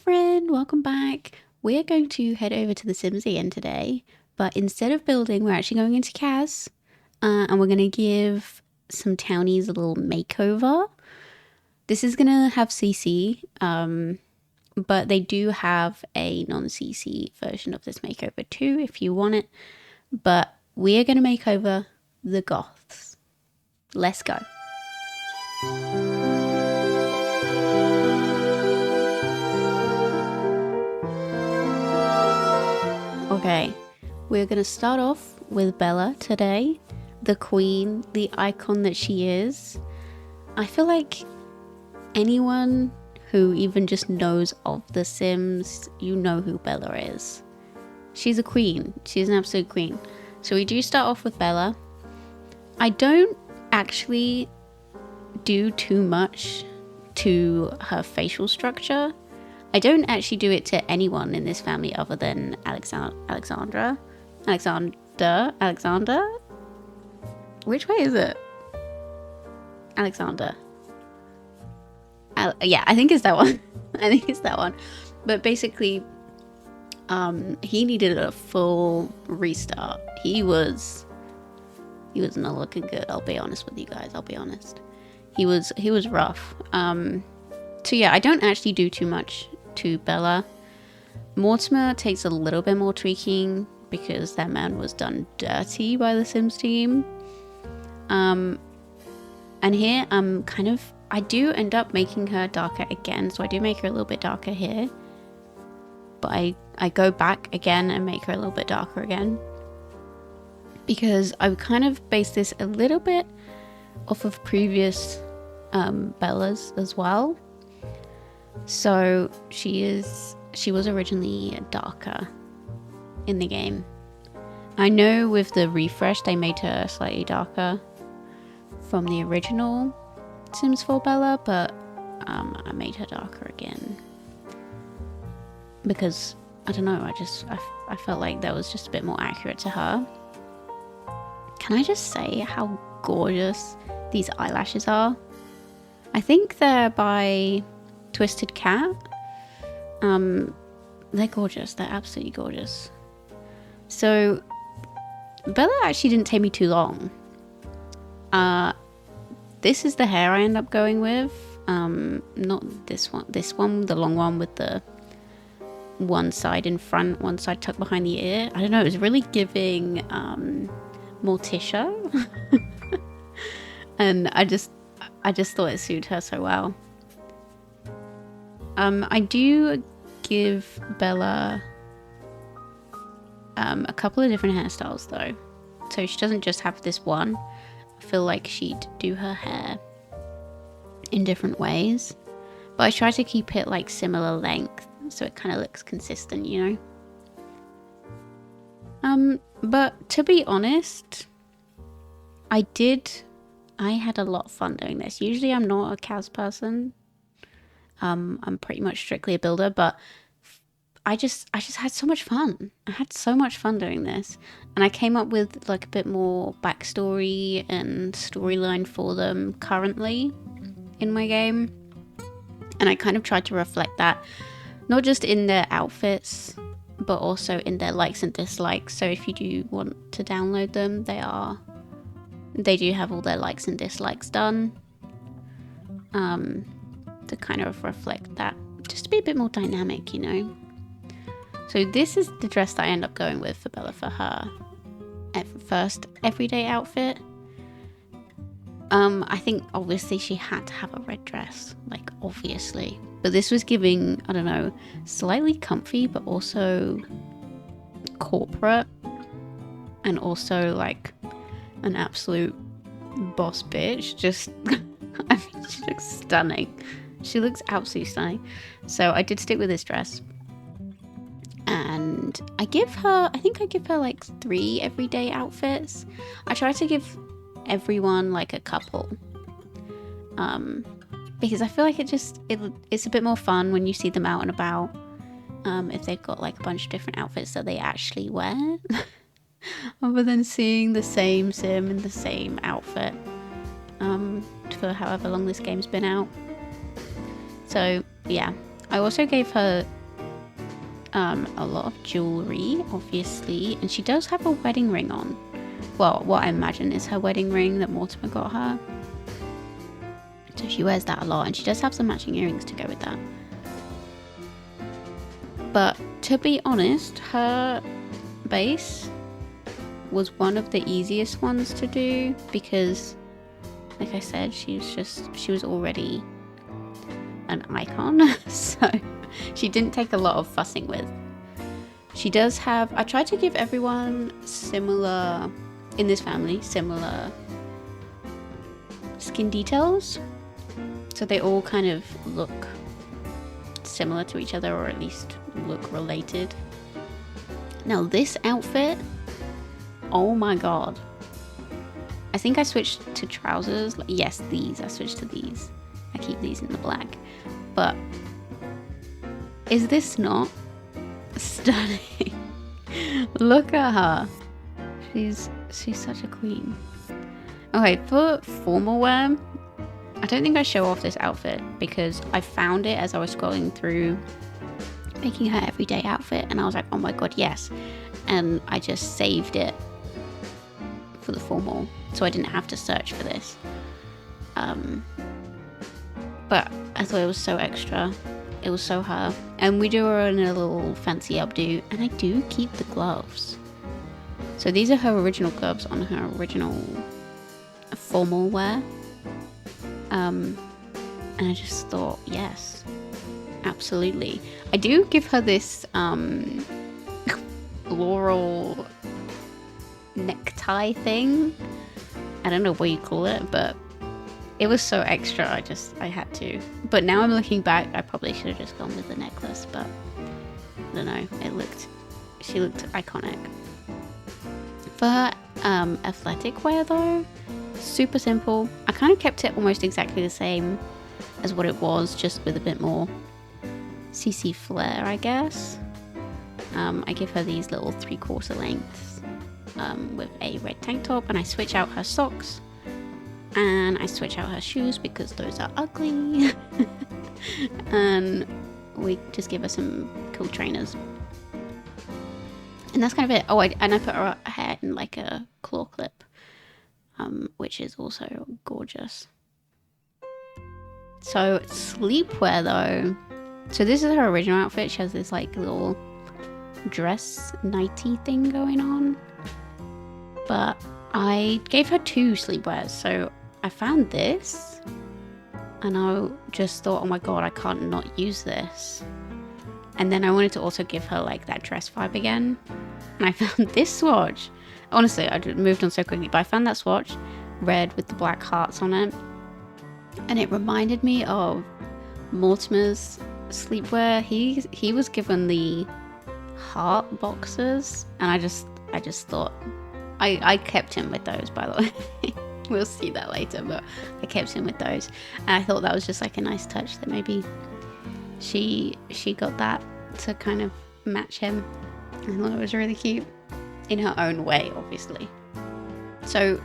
friend, welcome back. We're going to head over to The Sims again today, but instead of building, we're actually going into CAS, and we're going to give some townies a little makeover. This is going to have CC, but they do have a non-CC version of this makeover too, if you want it. But we are going to make over the Goths. Let's go. Okay, we're going to start off with Bella today, the queen, the icon that she is. I feel like anyone who even just knows of The Sims, you know who Bella is. She's a queen. She's an absolute queen. So we do start off with Bella. I don't actually do too much to her facial structure. I don't actually do it to anyone in this family other than Alexander. Which way is it? Alexander. Yeah, I think it's that one. But basically, he needed a full restart. He was not looking good. I'll be honest with you guys. He was rough. So yeah, I don't actually do too much to Bella. Mortimer takes a little bit more tweaking because that man was done dirty by the Sims team. And here I do end up making her darker again, so I do make her a little bit darker here. But I go back again and make her a little bit darker again. Because I've kind of based this a little bit off of previous Bellas as well. So she was originally darker in the game. I know with the refresh they made her slightly darker from the original Sims 4 Bella, but I made her darker again because I don't know, I felt like that was just a bit more accurate to her. Can I just say how gorgeous these eyelashes are? I think they're by Twisted Cat. They're gorgeous. They're absolutely gorgeous. So Bella actually didn't take me too long. This is the hair I end up going with. Not this one. This one, the long one with the one side in front, one side tucked behind the ear. I don't know. It was really giving Morticia, and I just thought it suited her so well. I do give Bella a couple of different hairstyles though, so she doesn't just have this one. I feel like she'd do her hair in different ways, but I try to keep it like similar length so it kind of looks consistent, you know. But to be honest, I had a lot of fun doing this. Usually I'm not a CAS person. I'm pretty much strictly a builder, but I just had so much fun. I had so much fun doing this, and I came up with like a bit more backstory and storyline for them currently in my game, and I kind of tried to reflect that not just in their outfits but also in their likes and dislikes. So if you do want to download them, they do have all their likes and dislikes done, to kind of reflect that, just to be a bit more dynamic, you know. So this is the dress that I end up going with for Bella for her first everyday outfit. I think obviously she had to have a red dress, like obviously, but this was giving, I don't know, slightly comfy but also corporate, and also like an absolute boss bitch. Just I mean, she looks stunning. She looks absolutely stunning. So I did stick with this dress, and I think I give her like 3 everyday outfits. I try to give everyone like a couple, because I feel like it's a bit more fun when you see them out and about, if they've got like a bunch of different outfits that they actually wear other than seeing the same sim in the same outfit for however long this game's been out. So yeah, I also gave her A lot of jewelry, obviously, and she does have a wedding ring on. Well, what I imagine is her wedding ring that Mortimer got her. So she wears that a lot, and she does have some matching earrings to go with that. But to be honest, her base was one of the easiest ones to do because, like I said, she was already an icon, so she didn't take a lot of fussing with. She does have, I tried to give everyone similar, in this family, similar skin details, so they all kind of look similar to each other, or at least look related. Now this outfit, oh my god. I think I switched to trousers. Yes, these. I switched to these. I keep these in the black. But is this not stunning? Look at her. She's such a queen. Okay, for formal wear, I don't think I show off this outfit because I found it as I was scrolling through making her everyday outfit, and I was like, oh my god, yes. And I just saved it for the formal, so I didn't have to search for this. But I thought it was so extra. It was so her. And we do her in a little fancy updo, and I do keep the gloves. So these are her original gloves on her original formal wear. And I just thought, yes, absolutely. I do give her this floral necktie thing. I don't know what you call it, but it was so extra. I had to. But now I'm looking back, I probably should have just gone with the necklace, but I don't know. She looked iconic. For her athletic wear though, super simple. I kind of kept it almost exactly the same as what it was, just with a bit more CC flair, I guess. I give her these little 3/4 lengths with a red tank top, and I switch out her socks and I switch out her shoes because those are ugly. And we just give her some cool trainers. And that's kind of it. Oh, and I put her hair in like a claw clip, which is also gorgeous. So sleepwear though. So this is her original outfit. She has this like little dress nighty thing going on. But I gave her 2 sleepwears. So I found this and I just thought, oh my god, I can't not use this. And then I wanted to also give her like that dress vibe again. And I found this swatch. Honestly, I moved on so quickly, but I found that swatch, red with the black hearts on it. And it reminded me of Mortimer's sleepwear. He was given the heart boxers, and I just thought, I kept him with those, by the way. We'll see that later, but I kept him with those. And I thought that was just like a nice touch that maybe she got that to kind of match him. I thought it was really cute in her own way, obviously. So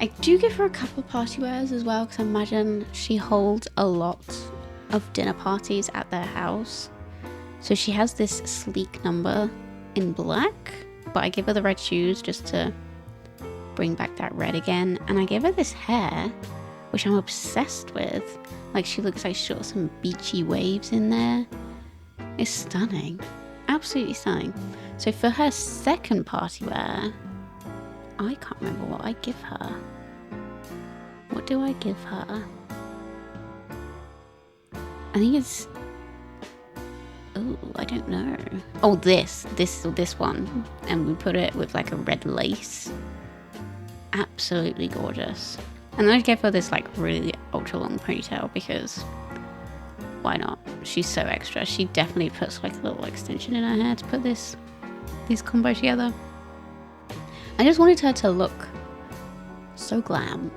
I do give her a couple of party wears as well, because I imagine she holds a lot of dinner parties at their house. So she has this sleek number in black, but I give her the red shoes just to bring back that red again. And I give her this hair, which I'm obsessed with. Like, she looks like she's got some beachy waves in there. It's stunning. Absolutely stunning. So for her second party wear, I can't remember what I give her. What do I give her? I think it's... oh, I don't know. Oh, this one. And we put it with like a red lace. Absolutely gorgeous. And then I gave her this like really ultra long ponytail because why not? She's so extra. She definitely puts like a little extension in her hair to put these combo together. I just wanted her to look so glam.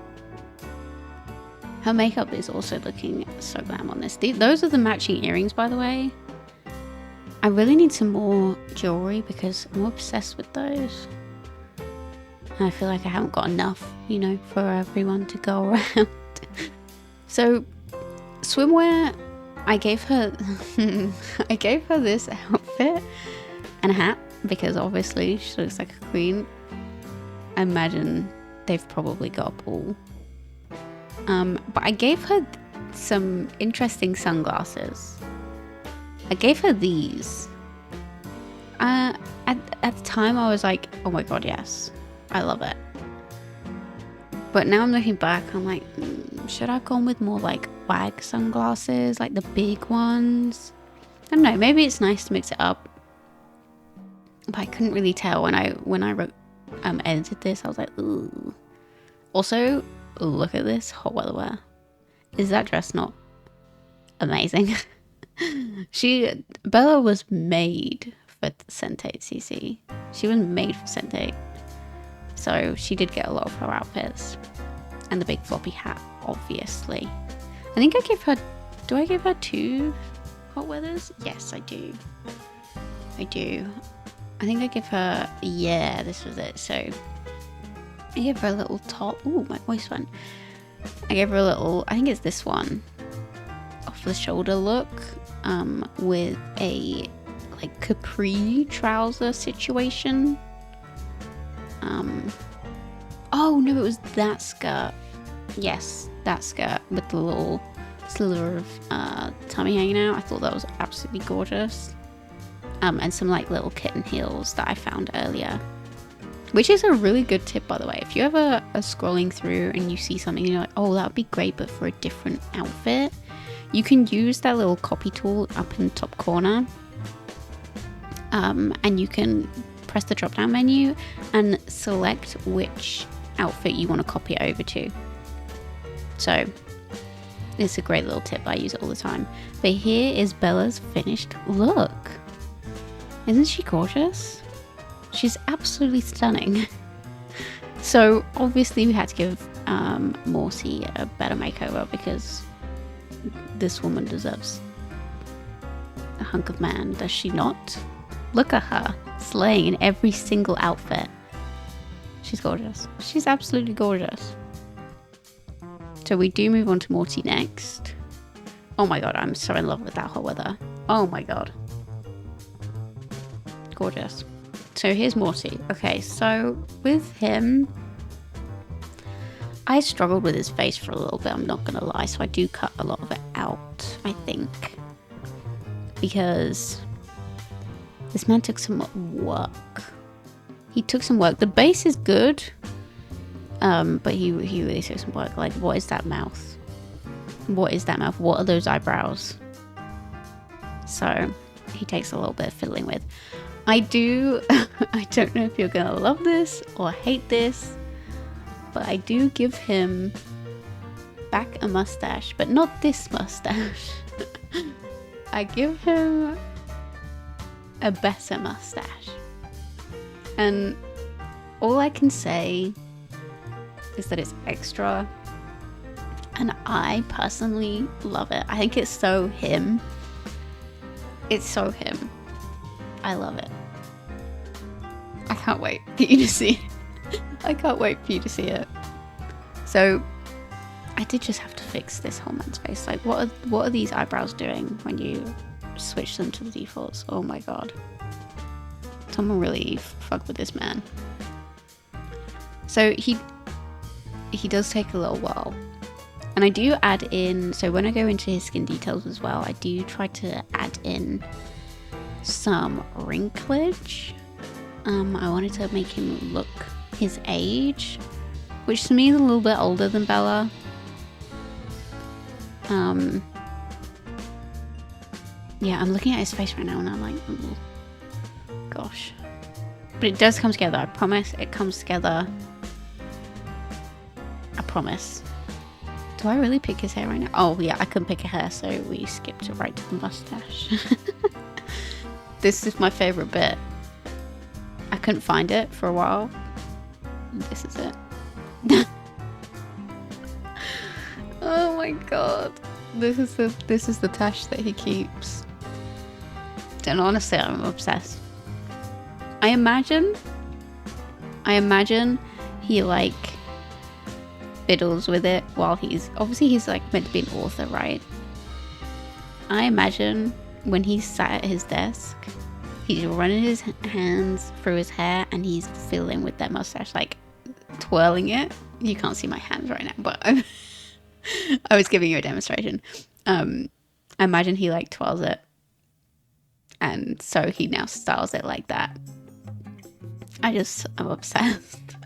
Her makeup is also looking so glam on this. Those are the matching earrings, by the way. I really need some more jewelry because I'm obsessed with those. And I feel like I haven't got enough, you know, for everyone to go around. So, swimwear, I gave her I gave her this outfit and a hat because obviously she looks like a queen. I imagine they've probably got a ball. But I gave her some interesting sunglasses. I gave her these. At the time I was like, oh my god, yes, I love it. But now I'm looking back, I'm like, should I have gone with more like wag sunglasses, like the big ones? I don't know, maybe it's nice to mix it up. But I couldn't really tell when I wrote edited this. I was like, ooh. Also, look at this hot weather wear. Is that dress not amazing? Bella was made for Sente CC. She was made for Sente. So she did get a lot of her outfits. And the big floppy hat, obviously. I think I gave her... Do I give her 2 hot weathers? Yes, I do. I do. I think I give her... Yeah, this was it. So I gave her a little top. Ooh, my voice went. I gave her a little... I think it's this one. Off the shoulder look. With a like capri trouser situation. Oh no, it was that skirt. Yes, that skirt with the little sliver of tummy hanging out. I thought that was absolutely gorgeous. And some like little kitten heels that I found earlier, which is a really good tip, by the way. If you ever are scrolling through and you see something and you're like, oh, that would be great but for a different outfit, you can use that little copy tool up in the top corner, and you can press the drop down menu and select which outfit you want to copy it over to. So it's a great little tip. I use it all the time. But here is Bella's finished look. Isn't she gorgeous? She's absolutely stunning. So obviously we had to give Morty a better makeover because this woman deserves a hunk of man, does she not? Look at her, slaying in every single outfit. She's gorgeous. She's absolutely gorgeous. So we do move on to Morty next. Oh my god, I'm so in love with that hot weather. Oh my god. Gorgeous. So here's Morty. Okay, so with him, I struggled with his face for a little bit, I'm not gonna lie, so I do cut a lot of it out, I think. Because this man took some work. He took some work. The base is good, but he really took some work. Like, what is that mouth? What is that mouth? What are those eyebrows? So he takes a little bit of fiddling with. I don't know if you're gonna love this or hate this, but I do give him back a mustache, but not this mustache. I give him a better mustache. And all I can say is that it's extra, and I personally love it. I think it's so him. It's so him. I love it. I can't wait for you to see it. I can't wait for you to see it. So I did just have to fix this whole man's face. Like, what are these eyebrows doing when you switch them to the defaults? Oh my god. Someone really fucked with this man. So he does take a little while. And I do add in, so when I go into his skin details as well, I do try to add in some wrinklage. I wanted to make him look his age, which to me is a little bit older than Bella. Yeah, I'm looking at his face right now and I'm like, ooh, gosh. But it does come together, I promise it comes together. I promise. Do I really pick his hair right now? Oh yeah, I couldn't pick a hair, so we skipped it right to the mustache. This is my favourite bit. I couldn't find it for a while. This is it. Oh my god. This is the tash that he keeps. And honestly, I'm obsessed. I imagine he like fiddles with it while he's like meant to be an author, right? I imagine when he's sat at his desk, he's running his hands through his hair and he's fiddling with that mustache, like twirling it. You can't see my hands right now, but I was giving you a demonstration. I imagine he like twirls it, and so he now styles it like that. I'm obsessed.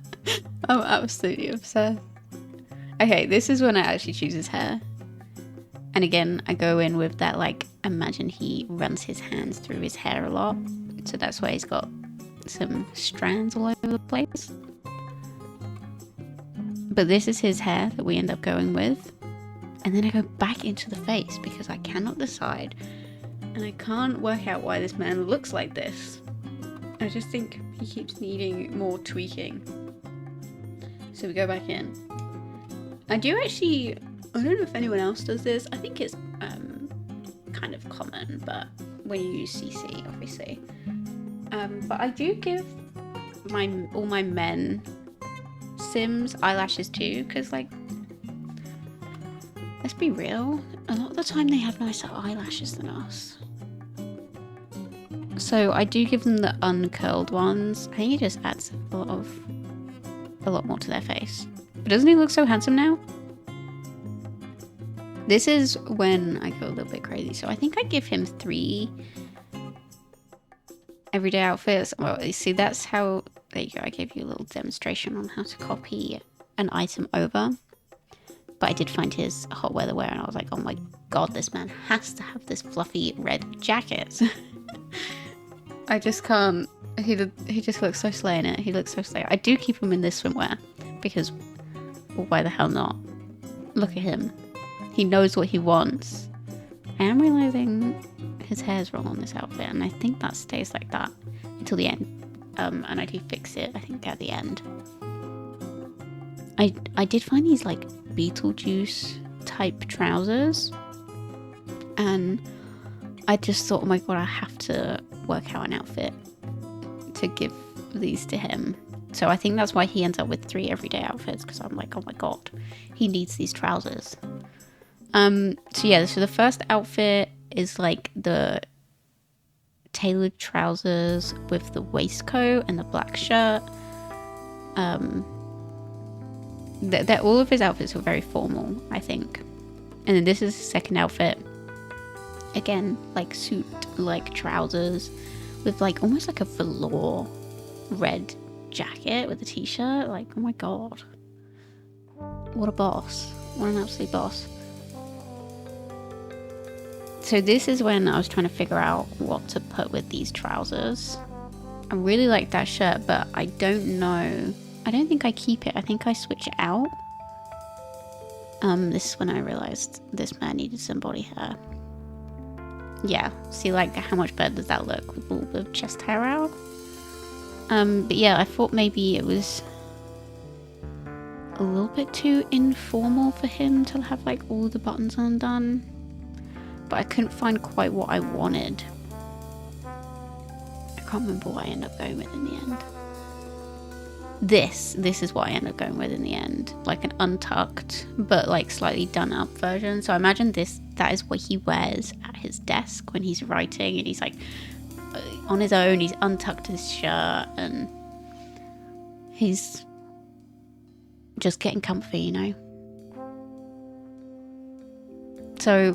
I'm absolutely obsessed. Okay, this is when I actually choose his hair. And again, I go in with that, like, imagine he runs his hands through his hair a lot. So that's why he's got some strands all over the place. But this is his hair that we end up going with. And then I go back into the face because I cannot decide. And I can't work out why this man looks like this. I just think he keeps needing more tweaking. So we go back in. I do actually, I don't know if anyone else does this. I think it's kind of common, but when you use CC, obviously. But I do give all my men Sims eyelashes too, because like, let's be real, a lot of the time they have nicer eyelashes than us. So I do give them the uncurled ones. I think it just adds a lot more to their face. But doesn't he look so handsome now? This is when I go a little bit crazy. So I think I give him 3 everyday outfits. Well, you see, that's how, there you go. I gave you a little demonstration on how to copy an item over. But I did find his hot weather wear and I was like, oh my god, this man has to have this fluffy red jacket. I just can't. He just looks so slay in it. He looks so slay. I do keep him in this swimwear because, well, why the hell not? Look at him. He knows what he wants. I am realizing his hair's wrong on this outfit, and I think that stays like that until the end. And I do fix it, I think, at the end. I did find these like Beetlejuice type trousers, and I just thought, oh my god, I have to work out an outfit to give these to him. So I think that's why he ends up with 3 everyday outfits, because I'm like, oh my god, he needs these trousers. So yeah, so the first outfit is like the tailored trousers with the waistcoat and the black shirt. All of his outfits are very formal, I think. And then this is his second outfit. Again, like suit, like trousers with like almost like a velour red jacket with a t-shirt. Like, oh my god, what a boss. What an absolute boss. So this is when I was trying to figure out what to put with these trousers. I really like that shirt, but I don't know. I don't think I keep it. I think I switch it out. This is when I realized this man needed some body hair. Yeah, see like how much better does that look with a little bit of chest hair out? But yeah, I thought maybe it was a little bit too informal for him to have like all the buttons undone. But I couldn't find quite what I wanted. I can't remember what I ended up going with in the end. This is what I ended up going with in the end. Like an untucked, but like slightly done up version. So I imagine that is what he wears at his desk when he's writing and he's like on his own, he's untucked his shirt and he's just getting comfy, you know? So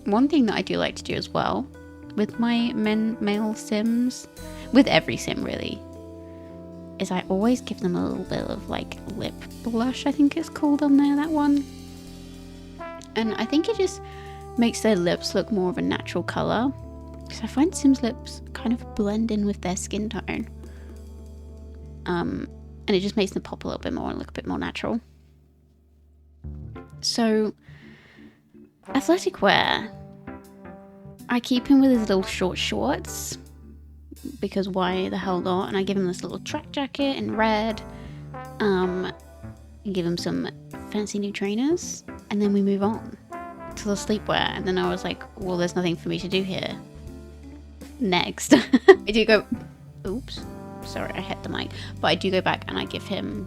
one thing that I do like to do as well with my male Sims, with every Sim really, is I always give them a little bit of like lip blush, I think it's called on there, that one. And I think it just makes their lips look more of a natural colour. Because I find Sims' lips kind of blend in with their skin tone. And it just makes them pop a little bit more and look a bit more natural. So athletic wear, I keep him with his little short shorts, because why the hell not? And I give him this little track jacket in red, give him some fancy new trainers, and then we move on to the sleepwear. And then I was like, well, there's nothing for me to do here. Next. I do go, oops, sorry, I hit the mic, but I do go back and I give him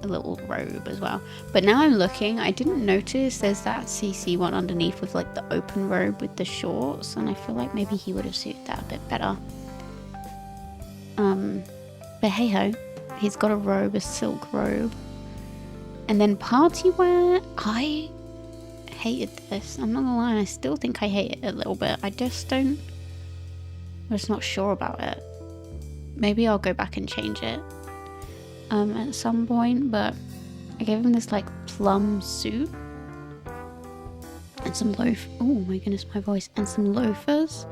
a little robe as well. But now I'm looking, I didn't notice there's that CC one underneath with like the open robe with the shorts, and I feel like maybe he would have suited that a bit better. But hey ho, he's got a robe, a silk robe. And then party wear, I hated this. I'm not gonna lie, I still think I hate it a little bit. I'm just not sure about it. Maybe I'll go back and change it at some point, but I gave him this like plum suit and some oh my goodness, my voice, and some loafers.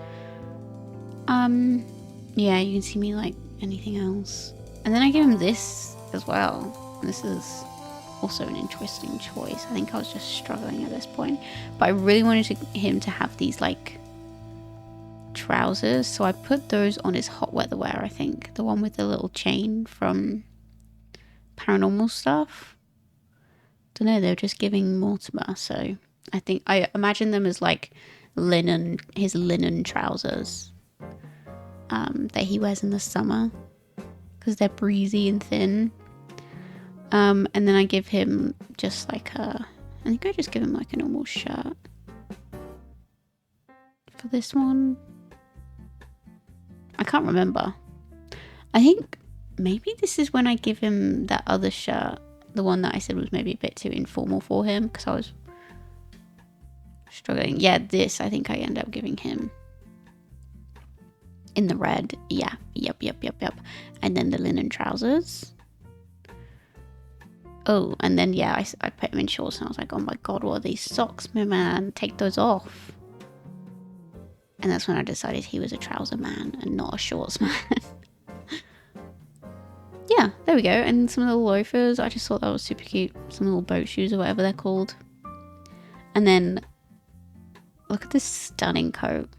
Yeah, you can see me like anything else. And then I gave him this as well. This is also an interesting choice. I think I was just struggling at this point, but I really wanted him to have these like trousers, so I put those on his hot weather wear. I think the one with the little chain from Paranormal Stuff. Don't know, they're just giving Mortimer, so I imagine them as like his linen trousers that he wears in the summer because they're breezy and thin. And then I give him just like I think I just give him like a normal shirt for this one. I can't remember. I think maybe this is when I give him that other shirt, the one that I said was maybe a bit too informal for him because I was struggling. Yeah, this I think I end up giving him in the red. Yeah, yep. And then the linen trousers. Oh, and then yeah, I put him in shorts and I was like, oh my god, what are these socks, my man? Take those off. And that's when I decided he was a trouser man and not a shorts man. Yeah, there we go. And some little loafers. I just thought that was super cute. Some little boat shoes or whatever they're called. And then look at this stunning coat.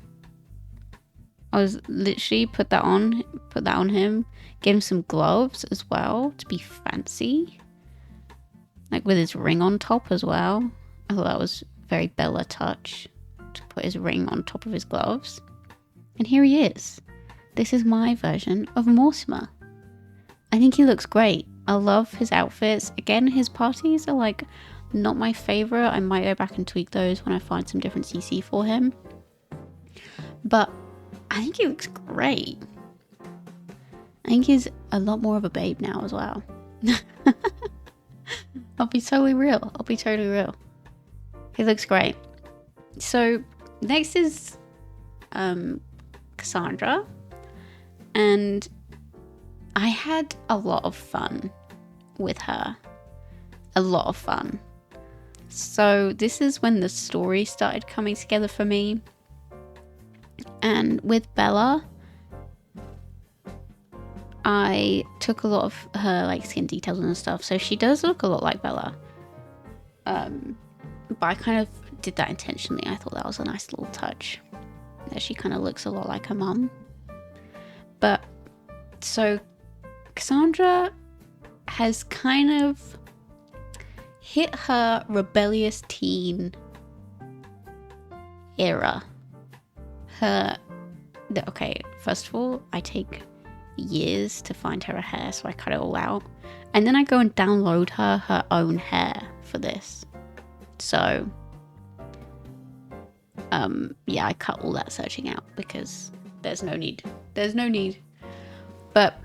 I was literally put that on him. Gave him some gloves as well to be fancy. Like with his ring on top as well. I thought that was very Bella touch to put his ring on top of his gloves. And here he is. This is my version of Mortimer. I think he looks great. I love his outfits. Again, his parties are like not my favorite. I might go back and tweak those when I find some different CC for him. But I think he looks great. I think he's a lot more of a babe now as well. I'll be totally real. He looks great. So next is Cassandra. And I had a lot of fun with her. A lot of fun. So this is when the story started coming together for me. And with Bella, I took a lot of her like skin details and stuff. So she does look a lot like Bella. But I kind of did that intentionally. I thought that was a nice little touch. That she kind of looks a lot like her mum. But so Cassandra has kind of hit her rebellious teen era. Okay, first of all, I take years to find her a hair, so I cut it all out. And then I go and download her own hair for this. So, yeah, I cut all that searching out because there's no need. But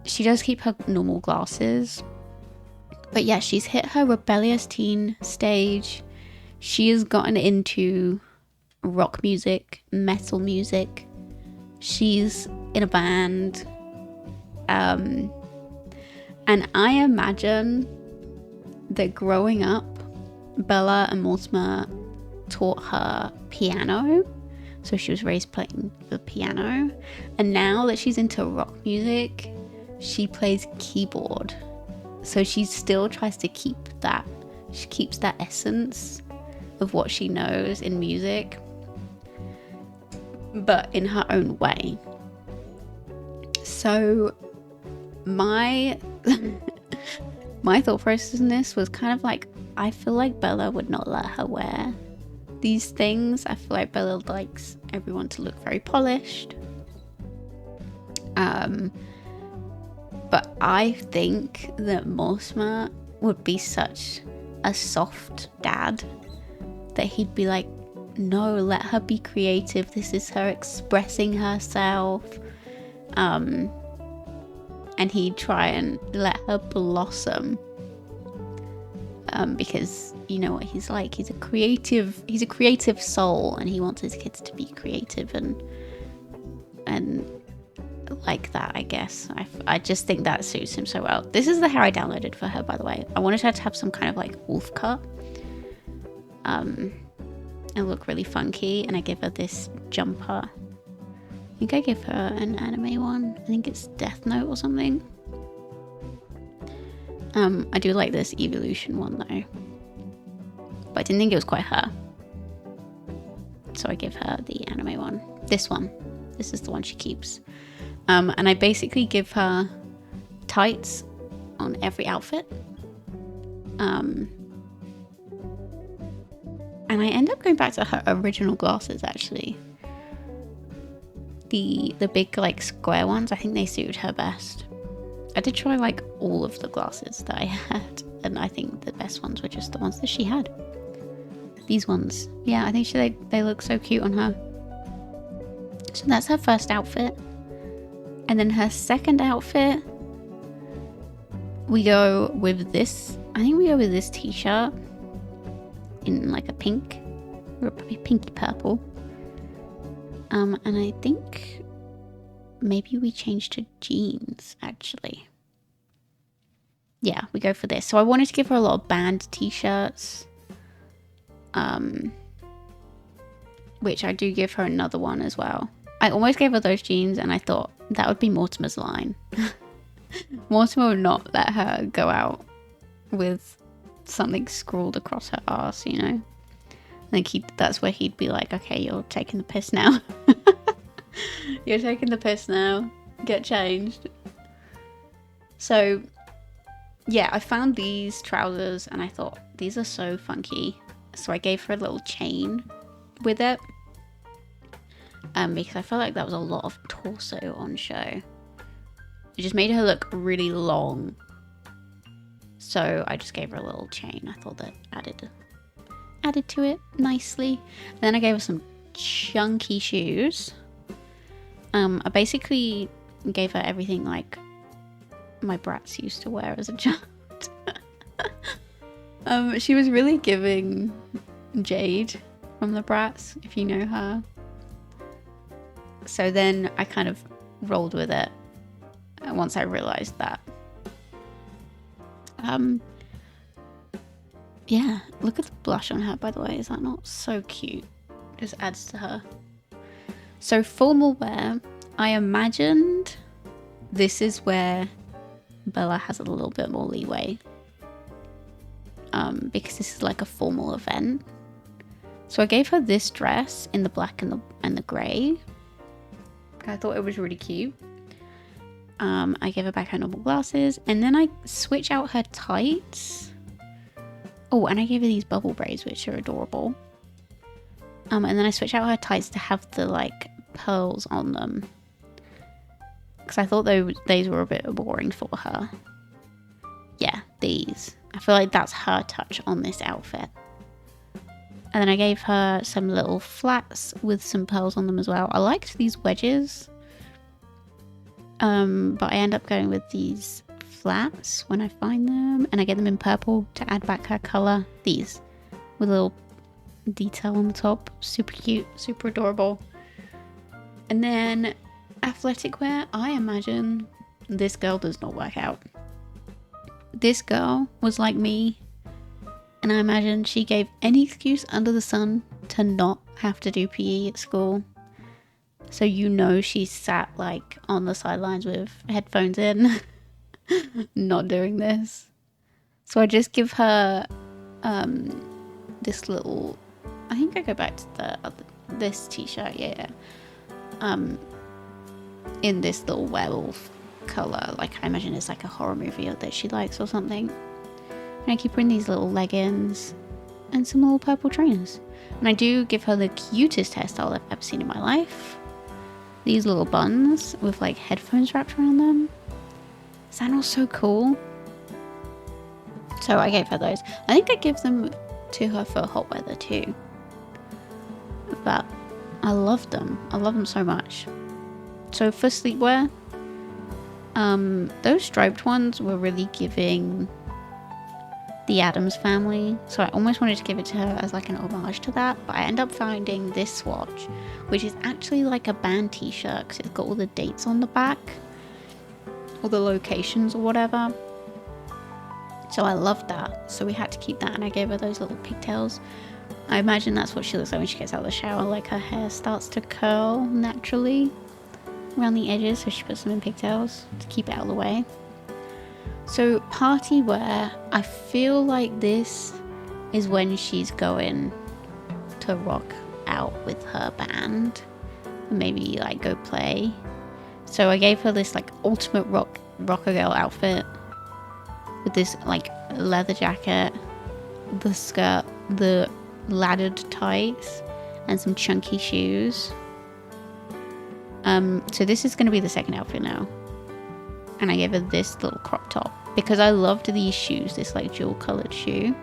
she does keep her normal glasses. But yeah, she's hit her rebellious teen stage. She has gotten into rock music, metal music. She's in a band. And I imagine that growing up, Bella and Mortimer taught her piano. So she was raised playing the piano. And now that she's into rock music, she plays keyboard. So she still tries to keep that. She keeps that essence of what she knows in music, but in her own way. So my thought process in this was kind of like, I feel like Bella would not let her wear these things. I feel like Bella likes everyone to look very polished. But But I think that Mortimer would be such a soft dad that he'd be like, no, let her be creative. This is her expressing herself. And he'd try and let her blossom. Because you know what he's like. He's a creative soul, and he wants his kids to be creative and like that, I guess. I just think that suits him so well. This is the hair I downloaded for her, by the way. I wanted her to have some kind of like wolf cut. And look really funky, and I give her this jumper. I think I give her an anime one. I think it's Death Note or something. I do like this evolution one though, but I didn't think it was quite her, so I give her the anime one. This one. This is the one she keeps. And I basically give her tights on every outfit. And I end up going back to her original glasses, actually. The big, like, square ones, I think they suited her best. I did try, like, all of the glasses that I had, and I think the best ones were just the ones that she had. These ones. Yeah, I think they look so cute on her. So that's her first outfit. And then her second outfit, we go with this. I think we go with this t-shirt in like a pink, or probably pinky purple. And I think maybe we change to jeans, actually. Yeah, we go for this. So I wanted to give her a lot of band t-shirts. Which I do give her another one as well. I almost gave her those jeans, and I thought that would be Mortimer's line. Mortimer would not let her go out with something scrawled across her arse, you know? I think that's where he'd be like, okay, you're taking the piss now. You're taking the piss now. Get changed. So, yeah, I found these trousers, and I thought, these are so funky. So I gave her a little chain with it. Because I felt like that was a lot of torso on show. It just made her look really long. So I just gave her a little chain. I thought that added to it nicely. Then I gave her some chunky shoes. I basically gave her everything like my brats used to wear as a child. She was really giving Jade from the Bratz, if you know her. So then I kind of rolled with it once I realized that. Yeah, look at the blush on her, by the way. Is that not so cute? Just adds to her. So formal wear, I imagined this is where Bella has a little bit more leeway. Because this is like a formal event. So I gave her this dress in the black and the grey. I thought it was really cute. I gave her back her normal glasses, and then I switch out her tights. Oh, and I gave her these bubble braids, which are adorable. And then I switch out her tights to have the like pearls on them, because I thought these were a bit boring for her. Yeah, these. I feel like that's her touch on this outfit. And then I gave her some little flats with some pearls on them as well. I liked these wedges. But I end up going with these flats when I find them. And I get them in purple to add back her colour. These. With a little detail on the top. Super cute. Super adorable. And then athletic wear. I imagine this girl does not work out. This girl was like me. And I imagine she gave any excuse under the sun to not have to do PE at school. So you know she sat like on the sidelines with headphones in, not doing this. So I just give her this little, I think I go back to this t-shirt, yeah. In this little werewolf colour, like I imagine it's like a horror movie that she likes or something. And I keep her in these little leggings and some little purple trainers. And I do give her the cutest hairstyle I've ever seen in my life. These little buns with like headphones wrapped around them. Sandals so cool. So I gave her those. I think I give them to her for hot weather too. But I love them. I love them so much. So for sleepwear, those striped ones were really giving the Addams family. So I almost wanted to give it to her as like an homage to that. But I end up finding this swatch, which is actually like a band t-shirt because it's got all the dates on the back. Or the locations or whatever. So I loved that. So we had to keep that, and I gave her those little pigtails. I imagine that's what she looks like when she gets out of the shower. Like her hair starts to curl naturally around the edges, so she puts them in pigtails to keep it out of the way. So party wear, I feel like this is when she's going to rock out with her band and maybe like go play. So I gave her this like ultimate rocker girl outfit with this like leather jacket, the skirt, the laddered tights, and some chunky shoes. So this is going to be the second outfit now. And I gave her this little crop top because I loved these shoes, this like jewel colored shoe.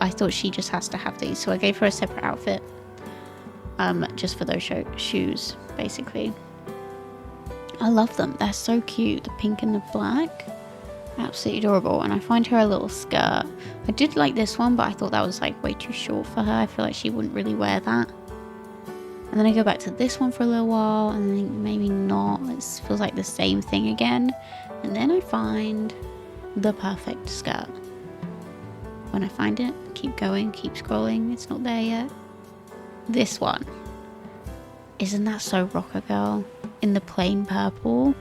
I thought she just has to have these, so I gave her a separate outfit just for those shoes basically. I love them. They're so cute. The pink and the black. Absolutely adorable. And I find her a little skirt. I did like this one, but I thought that was like way too short for her. I feel like she wouldn't really wear that. And then I go back to this one for a little while and think maybe not. It feels like the same thing again. And then I find the perfect skirt. When I find it, keep going, keep scrolling. It's not there yet. This one. Isn't that so rocker girl? In the plain purple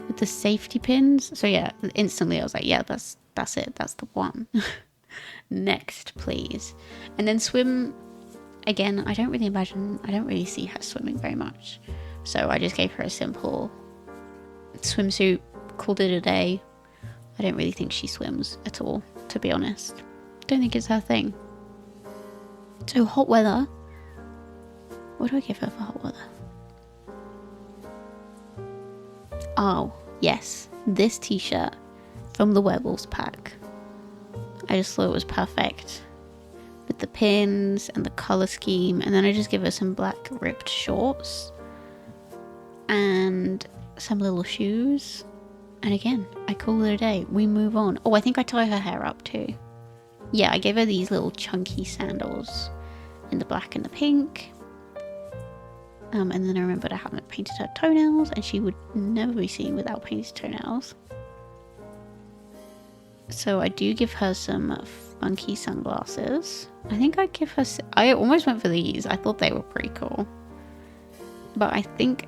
with the safety pins. So yeah, instantly I was like, yeah, that's it. That's the one. Next, please. And then swim. Again, I don't really see her swimming very much. So I just gave her a simple swimsuit, called it a day. I don't really think she swims at all, to be honest. Don't think it's her thing. So hot weather. What do I give her for hot weather? Oh, yes. This t-shirt from the Werewolves pack. I just thought it was perfect. With the pins and the colour scheme. And then I just give her some black ripped shorts. And some little shoes. And again, I call it a day. We move on. Oh, I think I tie her hair up too. Yeah, I gave her these little chunky sandals. In the black and the pink. And then I remembered I haven't painted her toenails. And she would never be seen without painted toenails. So I do give her some funky sunglasses. I think I give her... I almost went for these. I thought they were pretty cool. But I think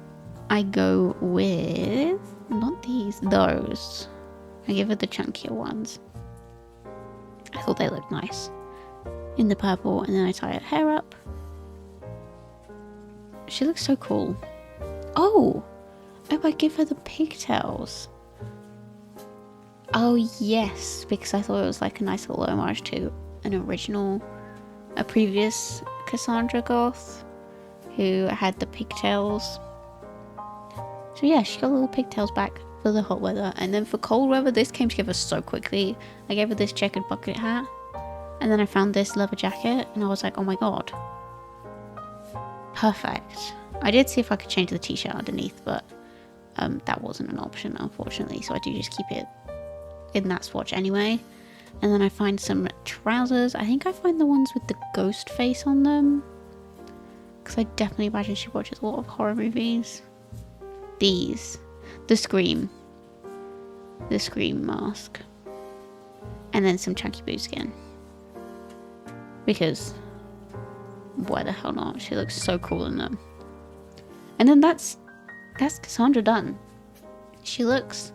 I go with... Not these. Those. I give her the chunkier ones. I thought they looked nice. In the purple. And then I tie her hair up. She looks so cool. Oh! I give her the pigtails. Oh yes, because I thought it was like a nice little homage to a previous Cassandra Goth who had the pigtails. So yeah, she got little pigtails back for the hot weather. And then for cold weather, this came together so quickly. I gave her this checkered bucket hat. And then I found this leather jacket and I was like, oh my god. Perfect. I did see if I could change the t-shirt underneath, but that wasn't an option, unfortunately. So I do just keep it in that swatch anyway. And then I find some trousers. I think I find the ones with the ghost face on them. Because I definitely imagine she watches a lot of horror movies. These. The Scream mask. And then some chunky boot skin. Because... why the hell not? She looks so cool in them. And then that's Cassandra done. She looks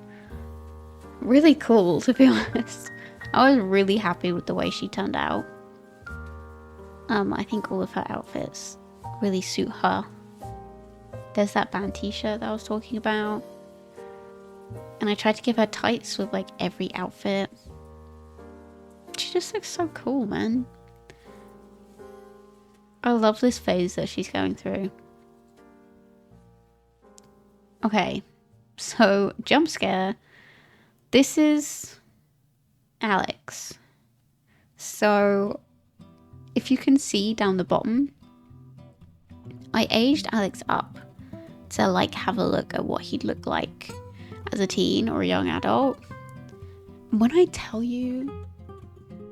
really cool, to be honest. I was really happy with the way she turned out. I think all of her outfits really suit her. There's that band t-shirt that I was talking about. And I tried to give her tights with like every outfit. She just looks so cool, man. I love this phase that she's going through. Okay, so jump scare. This is Alex. So if you can see down the bottom, I aged Alex up to like have a look at what he'd look like as a teen or a young adult. When I tell you,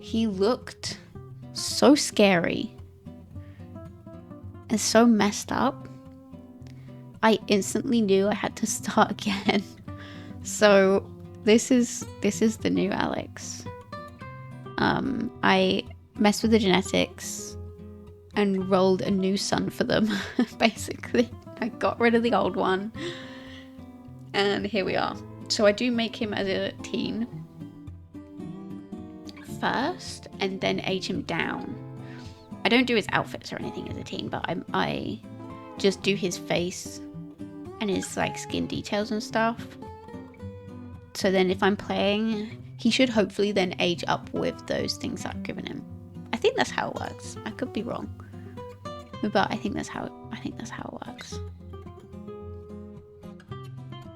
he looked so scary and so messed up, I instantly knew I had to start again. So this is the new Alex. I messed with the genetics and rolled a new son for them. Basically, I got rid of the old one, and here we are. So I do make him as a teen first, and then age him down. I don't do his outfits or anything as a teen, but I just do his face and his like skin details and stuff. So then if I'm playing, he should hopefully then age up with those things that I've given him. I think that's how it works. I could be wrong, but I think that's how it works.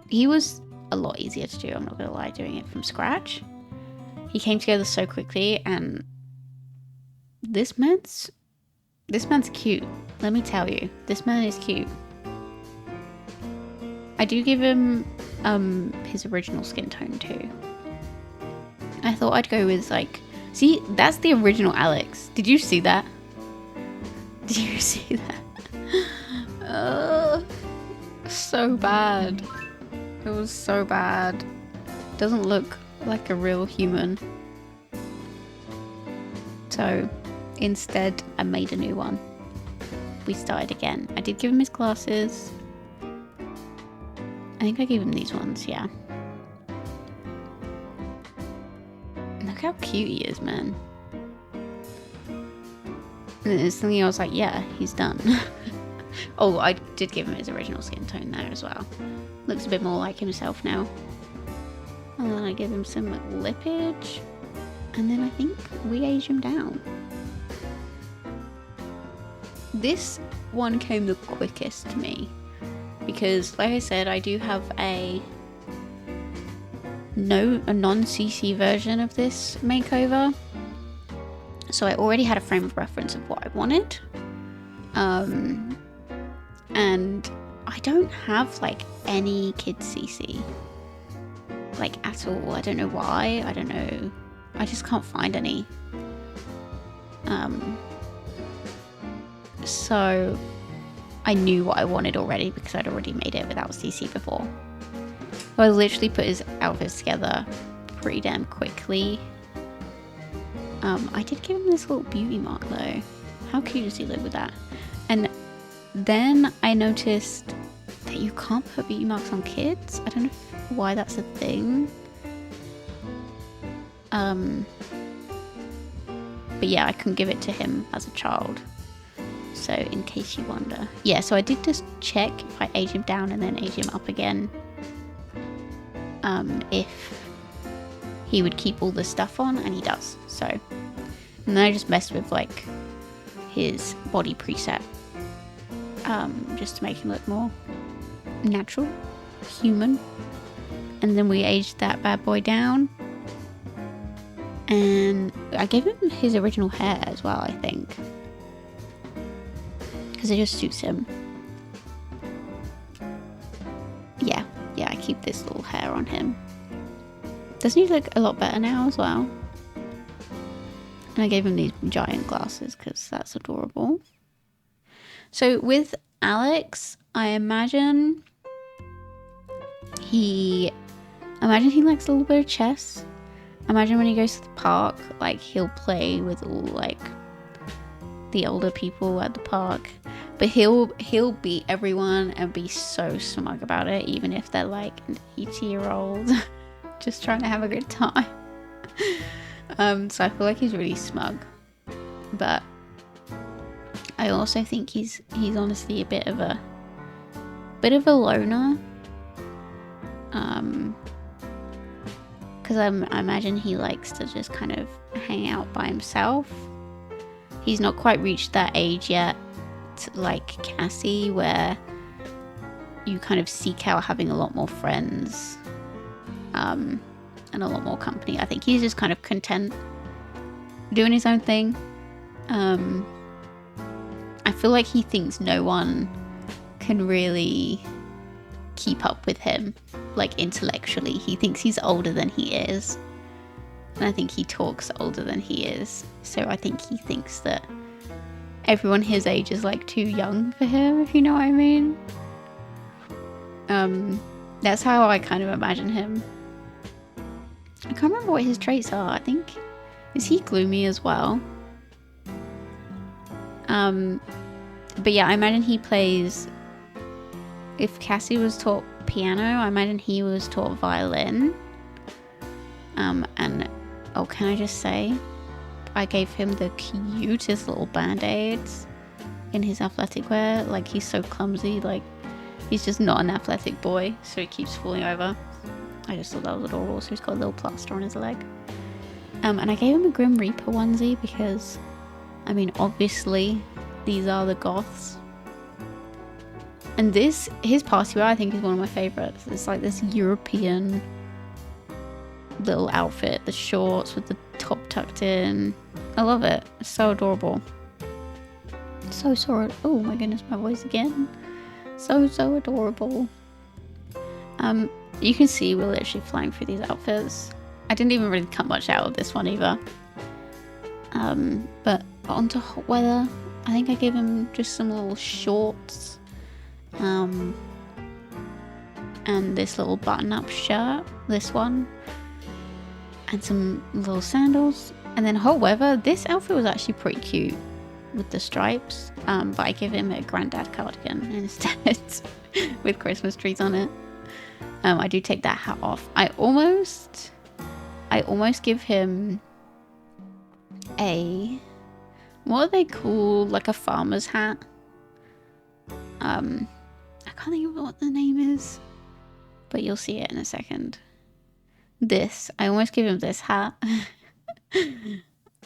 He was a lot easier to do, I'm not gonna lie, doing it from scratch. He came together so quickly, and this man's cute. Let me tell you, this man is cute. I do give him his original skin tone too. I thought I'd go with like, see, that's the original Alex. Did you see that? Did you see that? So bad. It was so bad. Doesn't look like a real human. So instead, I made a new one. We started again. I did give him his glasses. I think I gave him these ones, yeah. Look how cute he is, man. And instantly I was like, yeah, he's done. Oh, I did give him his original skin tone there as well. Looks a bit more like himself now. And then I give him some lippage. And then I think we age him down. This one came the quickest to me. Because, like I said, I do have a non-CC version of this makeover. So I already had a frame of reference of what I wanted. And I don't have like any kids CC. Like at all. I don't know why. I don't know. I just can't find any. So I knew what I wanted already because I'd already made it without CC before. So I literally put his outfits together pretty damn quickly. I did give him this little beauty mark though. How cute does he look with that? And then I noticed that you can't put beauty marks on kids. I don't know why that's a thing. But yeah, I couldn't give it to him as a child. So in case you wonder. Yeah, so I did just check if I age him down and then age him up again. If he would keep all the stuff on, and he does. So, and then I just messed with like his body preset. Just to make him look more natural, human. And then we aged that bad boy down. And I gave him his original hair as well, I think. Because it just suits him. Yeah, I keep this little hair on him. Doesn't he look a lot better now as well? And I gave him these giant glasses because that's adorable. So with Alex, I imagine he likes a little bit of chess. Imagine when he goes to the park, like he'll play with all like the older people at the park, but he'll beat everyone and be so smug about it, even if they're like an 80-year-old just trying to have a good time. So I feel like he's really smug, but I also think he's honestly a bit of a loner. Because I imagine he likes to just kind of hang out by himself. He's not quite reached that age yet, like Cassie, where you kind of seek out having a lot more friends. And and a lot more company. I think he's just kind of content doing his own thing. I feel like he thinks no one can really keep up with him, like intellectually. He thinks he's older than he is. And I think he talks older than he is. So I think he thinks that everyone his age is like too young for him, if you know what I mean. That's how I kind of imagine him. I can't remember what his traits are. I think, is he gloomy as well? But yeah, I imagine he plays, if Cassie was taught piano, I imagine he was taught violin. And, oh, can I just say, I gave him the cutest little band-aids in his athletic wear. Like, he's so clumsy, like, he's just not an athletic boy, so he keeps falling over. I just thought that was adorable. So he's got a little plaster on his leg. And I gave him a Grim Reaper onesie because, I mean, obviously, these are the Goths. And this, his party wear, I think is one of my favorites. It's like this European little outfit, the shorts with the top tucked in. I love it. It's so adorable. So oh my goodness, my voice again. So adorable. You can see we're literally flying through these outfits. I didn't even really cut much out of this one either. But onto hot weather, I think I gave him just some little shorts. And this little button-up shirt, this one. And some little sandals. And then hot weather, this outfit was actually pretty cute with the stripes. But I gave him a granddad cardigan instead with Christmas trees on it. I do take that hat off. I almost give him a, what are they called? Like a farmer's hat. I can't think of what the name is, but you'll see it in a second. I almost give him this hat.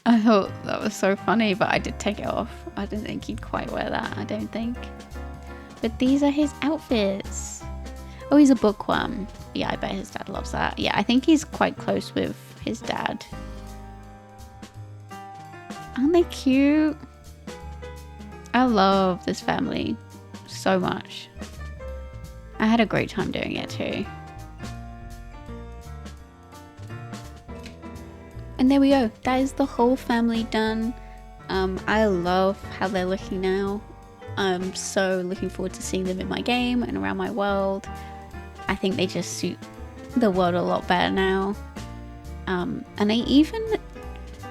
I thought that was so funny, but I did take it off. I didn't think he'd quite wear that, I don't think. But these are his outfits. Oh, he's a bookworm. Yeah, I bet his dad loves that. Yeah, I think he's quite close with his dad. Aren't they cute? I love this family so much. I had a great time doing it too. And there we go. That is the whole family done. I love how they're looking now. I'm so looking forward to seeing them in my game and around my world. I think they just suit the world a lot better now. And I even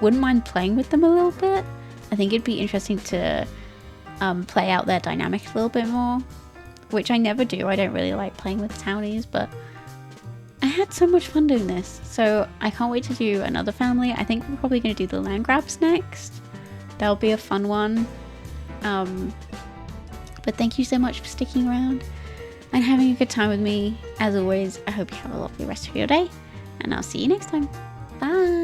wouldn't mind playing with them a little bit. I think it'd be interesting to play out their dynamic a little bit more, which I never do. I don't really like playing with townies, but I had so much fun doing this. So I can't wait to do another family. I think we're probably going to do the land grabs next. That'll be a fun one. But thank you so much for sticking around and having a good time with me. As always, I hope you have a lovely rest of your day, and I'll see you next time. Bye!